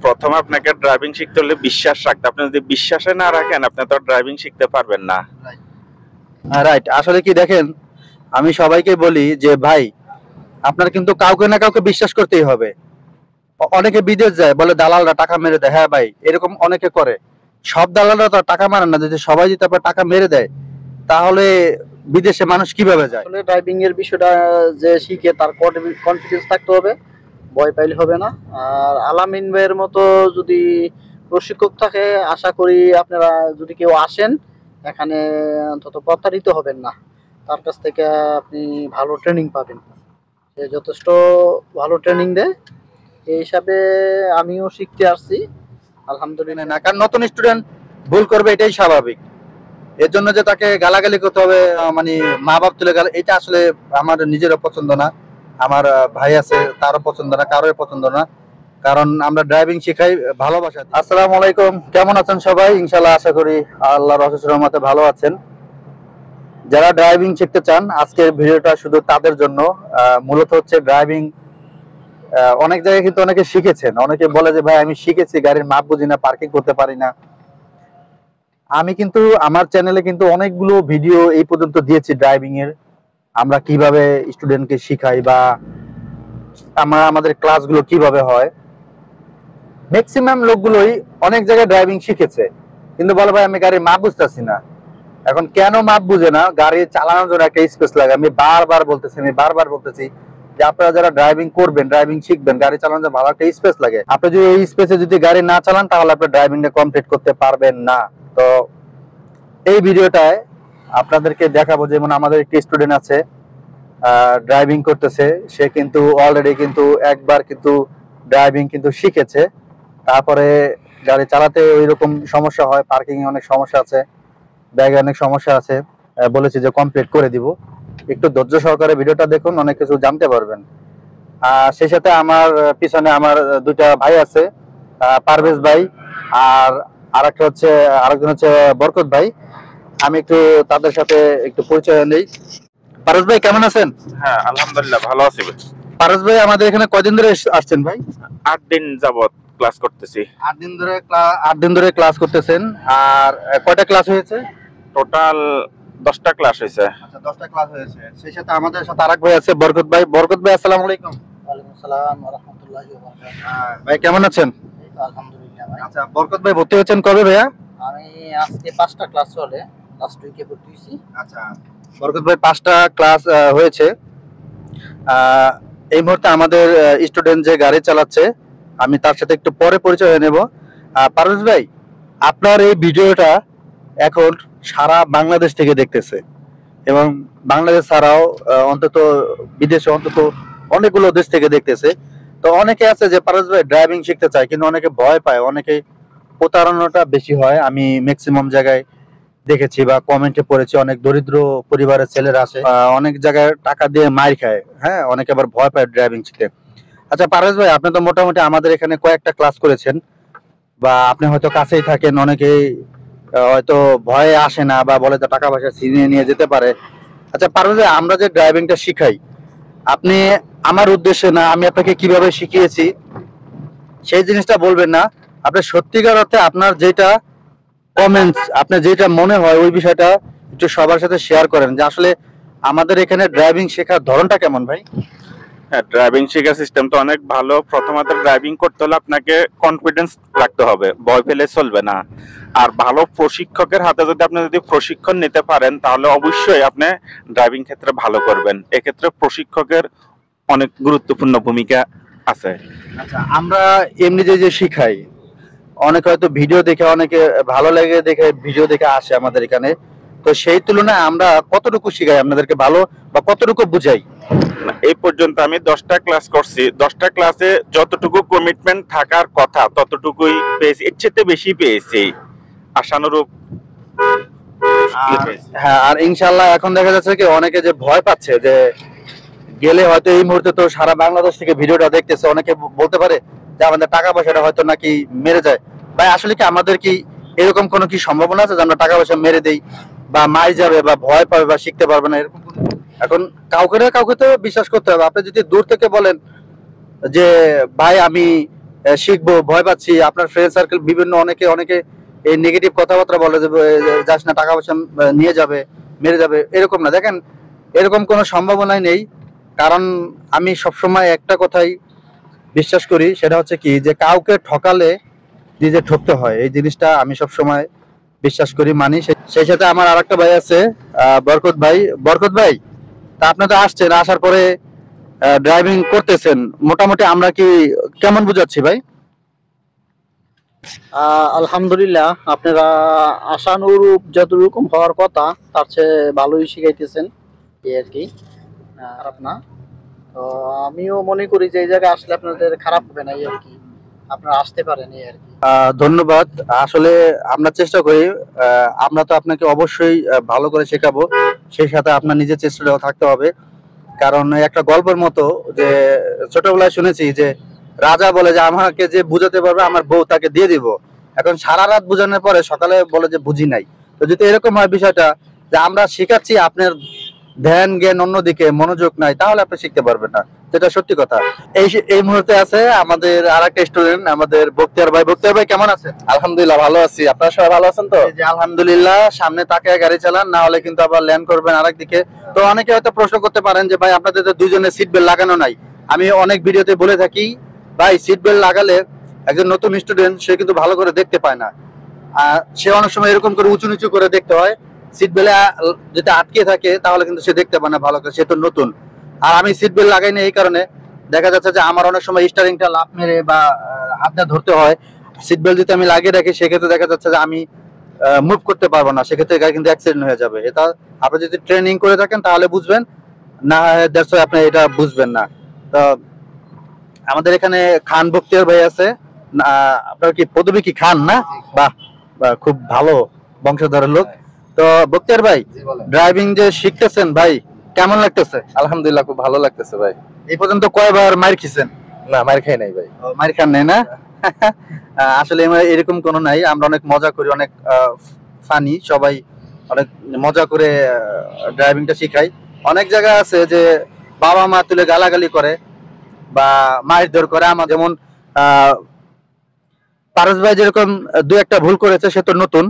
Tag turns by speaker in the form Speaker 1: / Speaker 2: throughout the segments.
Speaker 1: প্রথমে আপনাকে ড্রাইভিং শিখতে হলে বিশ্বাস রাখতে, আপনি যদি বিশ্বাসে না রাখেন আপনি তো ড্রাইভিং শিখতে পারবেন না।
Speaker 2: রাইট। আসলে কি দেখেন, আমি সবাইকে বলি যে ভাই আপনার কিন্তু কাউকে না কাউকে বিশ্বাস করতেই হবে। অনেকে বিদেশ যায়, বলে দালালরা টাকা মেরে দেয়। হ্যাঁ ভাই, এরকম অনেকে করে। সব দালালরা তো টাকা মারে না। যদি সবাই যদি আপনার টাকা মেরে দেয় তাহলে বিদেশে মানুষ কিভাবে যায়?
Speaker 3: আসলে ড্রাইভিং এর বিষয়টা যে শিখে তার কনফিডেন্স থাকতে হবে, ভয় পাইলে হবে না। আর আলামিন ভাইয়ের মতো যদি প্রশিক্ষক থাকে, আশা করি আপনারা যদি কেউ আসেন এখানে অন্তত প্রতারিত হবেন না। তার কাছ থেকে আপনি ভালো ট্রেনিং পাবেন। সে যথেষ্ট ভালো ট্রেনিং দেয়। এই হিসাবে আমিও শিখতে আসছি, আলহামদুলিল্লাহ।
Speaker 2: না, কারণ নতুন স্টুডেন্ট ভুল করবে, এটাই স্বাভাবিক। এর জন্য যে তাকে গালাগালি করতে হবে, মানে মা বাপ তুলে গেল, এটা আসলে আমার নিজেরও পছন্দ না, আমার ভাই আছে তারও পছন্দ না, কারোর পছন্দ না। কারণ আমরা ড্রাইভিং শিখাই ভালোবাসা। আসসালামু আলাইকুম, কেমন আছেন সবাই? ইনশাল্লাহ আশা করি আল্লাহর অশেষ রহমতে ভালো আছেন। যারা ড্রাইভিং শিখতে চান আজকের ভিডিওটা শুধু তাদের জন্য। মূলত হচ্ছে ড্রাইভিং অনেক জায়গায় কিন্তু অনেকে শিখেছেন, অনেকে বলে যে ভাই আমি শিখেছি, গাড়ির মাপ বুঝি না, পার্কিং করতে পারি না। আমি কিন্তু আমার চ্যানেলে কিন্তু অনেকগুলো ভিডিও এই পর্যন্ত দিয়েছি ড্রাইভিং এর, আমরা কিভাবে স্টুডেন্টকে শিখাই বা আমাদের ক্লাসগুলো কিভাবে হয়। ম্যাক্সিমাম লোকগুলোই অনেক জায়গায় ড্রাইভিং শিখেছে, কিন্তু বলে ভাই আমি গাড়ির মাপ বুঝতেছি না। এখন কেন মাপ বুঝে না? গাড়ি চালানোর জন্য একটা স্পেস লাগে। আমি বারবার বলতেছি যে আপনারা যারা ড্রাইভিং করবেন, ড্রাইভিং শিখবেন, গাড়ি চালানোর জন্য ভালো একটা স্পেস লাগে। আপনি যদি এই স্পেসে যদি গাড়ি না চালান তাহলে আপনি ড্রাইভিংটা কমপ্লিট করতে পারবেন না। তো এই ভিডিওটায় আপনাদেরকে দেখাবো, যেমন আমাদের একটি স্টুডেন্ট আছে ড্রাইভিং করতেছে, সে কিন্তু অলরেডি কিন্তু একবার কিন্তু ড্রাইভিং কিন্তু শিখেছে। তারপরে গাড়ি চালাতে ওইরকম সমস্যা হয়, পার্কিং এ অনেক সমস্যা আছে, ব্যাগে অনেক সমস্যা আছে। বলেছি যে কমপ্লিট করে দিব। একটু ধৈর্য সহকারে ভিডিওটা দেখুন, অনেক কিছু জানতে পারবেন। সেই সাথে আমার পিছনে আমার দুইটা ভাই আছে, পারভেজ ভাই আর আরেকজন হচ্ছে বরকত ভাই। আমি একটু তাদের সাথে একটু পরিচয় নেই। পারভেজ ভাই কেমন আছেন?
Speaker 1: হ্যাঁ আলহামদুলিল্লাহ ভালো আছি।
Speaker 2: পারভেজ ভাই আমাদের এখানে কয়দিন ধরে আসছেন ভাই?
Speaker 1: 8 দিন যাবত ক্লাস করতেছি।
Speaker 2: 8 দিন ধরে ক্লাস করতেছেন। আর কয়টা ক্লাস হয়েছে?
Speaker 1: টোটাল 10টা ক্লাস হয়েছে।
Speaker 2: আচ্ছা, 10টা ক্লাস হয়েছে। সেই সাথে আমাদের সাথে আরেক ভাই আছে, বরকত ভাই। বরকত ভাই আসসালামু আলাইকুম।
Speaker 3: ওয়ালাইকুম আসসালাম ওয়া রাহমাতুল্লাহি ওয়া বারাকাতুহু।
Speaker 2: ভাই কেমন আছেন?
Speaker 3: এই তো আলহামদুলিল্লাহ ভাই।
Speaker 2: আচ্ছা, বরকত ভাই ভর্তি হয়েছেন কবে ভাইয়া?
Speaker 3: আমি আজকে 5টা ক্লাস চলে, লাস্ট উইকে ভর্তি হয়েছি।
Speaker 2: আচ্ছা, বরকত ভাই 5টা ক্লাস হয়েছে। এই মুহূর্তে আমাদের স্টুডেন্ট যে গাড়ি চালাচ্ছে, আমি তার সাথে একটু পরে পরিচয় হয়ে নেব। পারভেজ ভাই, আপনার এই ভিডিওটা এখন সারা বাংলাদেশ থেকে দেখতেছে, এবং বাংলাদেশ ছাড়াও অন্তত বিদেশে অন্তত অনেকগুলো দেশ থেকে দেখতেছে। তো অনেকে আছে যে পারভেজ ভাই ড্রাইভিং শিখতে চায়, কিন্তু অনেকে ভয় পায়, অনেকে প্রতারণাটা বেশি হয়। আমি ম্যাক্সিমাম জায়গায় দেখেছি বা কমেন্টে পড়েছি, অনেক দরিদ্র পরিবারের ছেলেরা আসে, অনেক জায়গায় টাকা দিয়ে মার খায়। হ্যাঁ, অনেকে আবার ভয় পায় ড্রাইভিং শিখতে। আচ্ছা পারভেজ ভাই, আপনি তো মোটামুটি আমাদের এখানে কয়েকটা ক্লাস করেছেন, বা আপনি হয়তো কাছেই থাকেন, অনেকেই হয়তো ভয়ে আসে না বা বলে যে টাকা পয়সা ছিনিয়ে নিয়ে যেতে পারে। আচ্ছা পারভেজ ভাই, আমরা যে ড্রাইভিংটা শিখাই, আপনি আমার উদ্দেশ্যে না, আমি আপনাকে কিভাবে শিখিয়েছি সেই জিনিসটা বলবেন না। আপনি সত্যিকার অর্থে আপনার যেটা কমেন্টস, আপনার যেটা মনে হয় ওই বিষয়টা একটু সবার সাথে শেয়ার করেন, যে আসলে আমাদের এখানে ড্রাইভিং শেখার ধরনটা কেমন ভাই?
Speaker 1: হ্যাঁ, ড্রাইভিং শেখার সিস্টেম তো অনেক ভালো। প্রথমত ড্রাইভিং করতে হলে আপনাকে কনফিডেন্স রাখতে হবে, ভয় পেলে চলবে না। আর ভালো প্রশিক্ষকের হাতে যদি প্রশিক্ষণ নিতে পারেন তাহলে অবশ্যই আপনি ড্রাইভিং ক্ষেত্রে ভালো করবেন। এক্ষেত্রে প্রশিক্ষকের অনেক গুরুত্বপূর্ণ ভূমিকা আছে।
Speaker 2: আচ্ছা, আমরা এমনি যে শিখাই, অনেকে হয়তো ভিডিও দেখে, অনেকে ভালো লাগে দেখে ভিডিও দেখে আসে আমাদের এখানে। তো সেই তুলনায় আমরা কতটুকু শিখাই আপনাদেরকে ভালো, বা কতটুকু বুঝাই?
Speaker 1: এই পর্যন্ত আমি 10টা ক্লাস করছি। 10টা ক্লাসে যতটুকু কমিটমেন্ট থাকার কথা ততটুকুই পেয়েছি, এর চেয়ে বেশি পেয়েছি আশানুরূপ।
Speaker 2: হ্যাঁ, আর ইনশাল্লাহ এখন দেখা যাচ্ছে কি অনেকে যে ভয় পাচ্ছে যে গেলে হয়তো, এই মুহূর্তে তো সারা বাংলাদেশ থেকে ভিডিওটা দেখতেছে, অনেকে বলতে পারে যে আমাদের টাকা পয়সাটা হয়তো নাকি মেরে যায়। ভাই আসলে কি আমাদের কি এরকম কোনো কি সম্ভাবনা আছে যে আমরা টাকা পয়সা মেরে দেই, বা মাই যাবে, বা ভয় পাবে, বা শিখতে পারবে না, এরকম কোনো? এখন কাউকে না কাউকে তো বিশ্বাস করতে হবে। আপনি যদি দূর থেকে বলেন যে ভাই আমি শিখবো, ভয় পাচ্ছি। আপনার ফ্রেন্ড সার্কেল বিভিন্ন অনেকে অনেকে এই নেগেটিভ কথাবার্তা বলে যে যাস না, টাকা পয়সা নিয়ে যাবে, মেরে যাবে, এরকম না। দেখেন, এরকম কোনো সম্ভাবনাই নেই। কারণ আমি সবসময় একটা কথাই বিশ্বাস করি, সেটা হচ্ছে কি, যে কাউকে ঠকালে নিজে ঠকতে হয়, এই জিনিসটা আমি সবসময় বিশ্বাস করি, মানি। সেই সাথে আমার আরেকটা ভাই আছে, বরকত ভাই। বরকত ভাই, তা আপনি তো আসছেন, আসার পরে ড্রাইভিং করতেছেন, মোটামুটি আমরা কি কেমন বুঝাচ্ছি ভাই?
Speaker 3: আলহামদুলিল্লাহ, আপনারা আশানুরূপ যতরকম হওয়ার কথা তার চেয়ে ভালোই শিখাইতেছেন, এই আর কি। খারাপ না। তো আমিও মনে করি যে এই জায়গায় আসলে আপনাদের খারাপ হবে না, এই আর কি। আপনারা আসতে পারেন, এই আর কি।
Speaker 2: ধন্যবাদ। আসলে আমরা চেষ্টা করি, আমরা তো আপনাকে অবশ্যই ভালো করে শেখাবো, সেই সাথে আপনার নিজের চেষ্টাটাও থাকতে হবে। কারণ একটা গল্পের মতো, যে ছোটবেলায় শুনেছি যে রাজা বলে যে আমাকে যে বুঝাতে পারবে আমার বউ তাকে দিয়ে দিব। এখন সারা রাত বুঝানোর পরে সকালে বলে যে বুঝি নাই। তো যদি এরকম হয় বিষয়টা, যে আমরা শিখাচ্ছি, আপনার ধ্যান জ্ঞান অন্যদিকে, মনোযোগ নাই, তাহলে আপনি শিখতে পারবেন না, যেটা সত্যি কথা। এই মুহূর্তে আছে আমাদের আরেকটা স্টুডেন্ট, আমাদের বক্তিয়ার ভাই। বক্তিয়ার ভাই, কেমন আছেন?
Speaker 4: আলহামদুলিল্লাহ ভালো আছি, আপনারা সবাই ভালো আছেন তো?
Speaker 2: এই যে আলহামদুলিল্লাহ। সামনে তাকায় গাড়ি চালান, না হলে কিন্তু আবার ল্যান্ড করবেন আরেক দিকে। তো অনেকে হয়তো প্রশ্ন করতে পারেন যে ভাই, আপনাদের তো দুজনে সিট বেল্ট লাগানো নাই। আমি অনেক ভিডিওতে বলে থাকি, ভাই সিট বেল্ট লাগালে একজন নতুন স্টুডেন্ট সে কিন্তু ভালো করে দেখতে পায় না। সে অনেক সময় এরকম করে উঁচু নিচু করে দেখতে হয়। সিট বেল্ট যদি আটকে থাকে তাহলে কিন্তু সে দেখতে পায় না ভালো করে, সে তো নতুন। আর আমি সিট বেল্ট লাগাই না, এই কারণে দেখা যাচ্ছে যে আমার অনেক সময় স্টারিংটা লাফ মেরে বা হাতটা ধরতে হয়। সিট বেল্ট যদি আমি লাগিয়ে রাখি, সেক্ষেত্রে দেখা যাচ্ছে যে আমি মুভ করতে পারবো না, সেক্ষেত্রে গাড়ি কিন্তু অ্যাক্সিডেন্ট হয়ে যাবে। এটা আপনি যদি ট্রেনিং করে থাকেন তাহলে বুঝবেন, না দ্যাটস ওয়াই আপনি এটা বুঝবেন না। তো আমাদের এখানে খান বক্তিয়ার ভাই আছে। আপনার কি পদবী কি খান না? বাহ, খুব ভালো বংশধরের লোক। তো বক্তিয়ার ভাই, ড্রাইভিং যে শিখতেছেন ভাই, কেমন লাগতেছে?
Speaker 4: আলহামদুলিল্লাহ খুব ভালো লাগতেছে ভাই।
Speaker 2: এই পর্যন্ত কয়বার মার খেয়েছেন?
Speaker 4: না, মার খাই নাই ভাই।
Speaker 2: মার খান নাই না? আসলে এরকম কোনো নাই, আমরা অনেক মজা করি, অনেক ফানি, সবাই অনেক মজা করে ড্রাইভিংটা শিখাই। অনেক জায়গা আছে যে বাবা মা তুলে গালাগালি করে বা মারধর করে। আমার যেমন পারস ভাই যেরকম দু একটা ভুল করেছে, সে তো নতুন।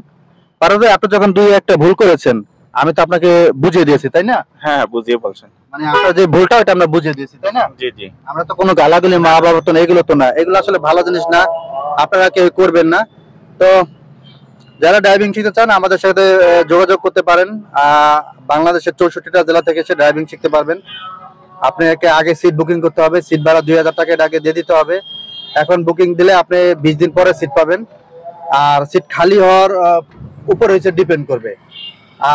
Speaker 2: পারস ভাই, আপনি যখন দুই একটা ভুল করেছেন, আমি তো আপনাকে বুঝিয়ে দিয়েছি, তাই না?
Speaker 1: হ্যাঁ, বুঝিয়ে বলছেন।
Speaker 2: মানে আপনার যে ভুলটা, ওটা আমরা বুঝিয়ে দিয়েছি, তাই না?
Speaker 1: জি জি।
Speaker 2: আমরা তো কোনো গালাগালি মা বাবা তো না, এগুলো তো না, এগুলো আসলে ভালো জিনিস না, আপনারা কেউ করবেন না। তো যারা ড্রাইভিং শিখতে চান আমাদের সাথে যোগাযোগ করতে পারেন। বাংলাদেশের 64টা জেলা থেকে এসে ড্রাইভিং শিখতে পারবেন। আপনাকে আগে সিট বুকিং করতে হবে, সিট ভাড়া 2000 টাকা আগে দিয়ে দিতে হবে। এখন বুকিং দিলে আপনি 20 দিন পরে সিট পাবেন। আর সিট খালি হওয়ার উপর হচ্ছে ডিপেন্ড করবে।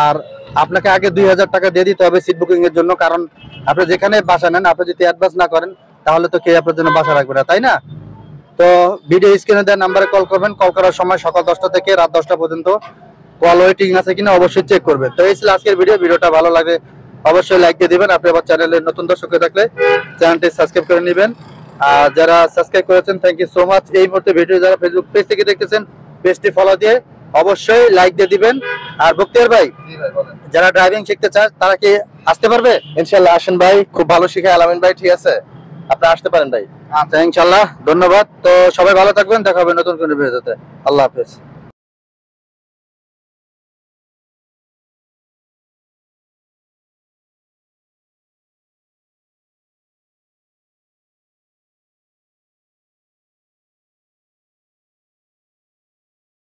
Speaker 2: আর আপনাকে আগে 2000 টাকা দিয়ে দিতে হবে সিট বুকিং এর জন্য, কারণ আপনি যেখানে বাসা নেন, আপনি যদি অ্যাডভান্স না করেন তাহলে তো কে আপনার জন্য বাসা রাখবে না, তাই না? তো ভিডিও স্ক্রিনে দেওয়া নাম্বারে কল করবেন। কল করার সময় সকাল 10টা থেকে রাত 10টা পর্যন্ত কল ওয়েটিং আছে কিনা অবশ্যই চেক করবেন। তো এই ছিল আজকের ভিডিওটা ভালো লাগে অবশ্যই লাইক দিয়ে দিবেন। আপনি আবার চ্যানেলের নতুন দর্শক হয়ে থাকলে চ্যানেলটি সাবস্ক্রাইব করে নেবেন। আর যারা সাবস্ক্রাইব করেছেন, থ্যাংক ইউ সো মাচ। এই মুহূর্তে ভিডিও যারা ফেসবুক পেজ থেকে দেখতেছেন, পেজটি ফলো দিয়ে অবশ্যই লাইক দিয়ে দিবেন। আর বক্তিয়ার ভাই, যারা ড্রাইভিং শিখতে চায় তারা কি আসতে পারবে?
Speaker 4: ইনশাআল্লাহ আসেন ভাই, খুব ভালো শিখায় আলামিন ভাই, ঠিক আছে? আপনি আসতে পারেন ভাই।
Speaker 2: আচ্ছা, ইনশাআল্লাহ, ধন্যবাদ। তো সবাই ভালো থাকবেন, দেখা হবে নতুন কোনো ভিডিওতে। আল্লাহ হাফেজ।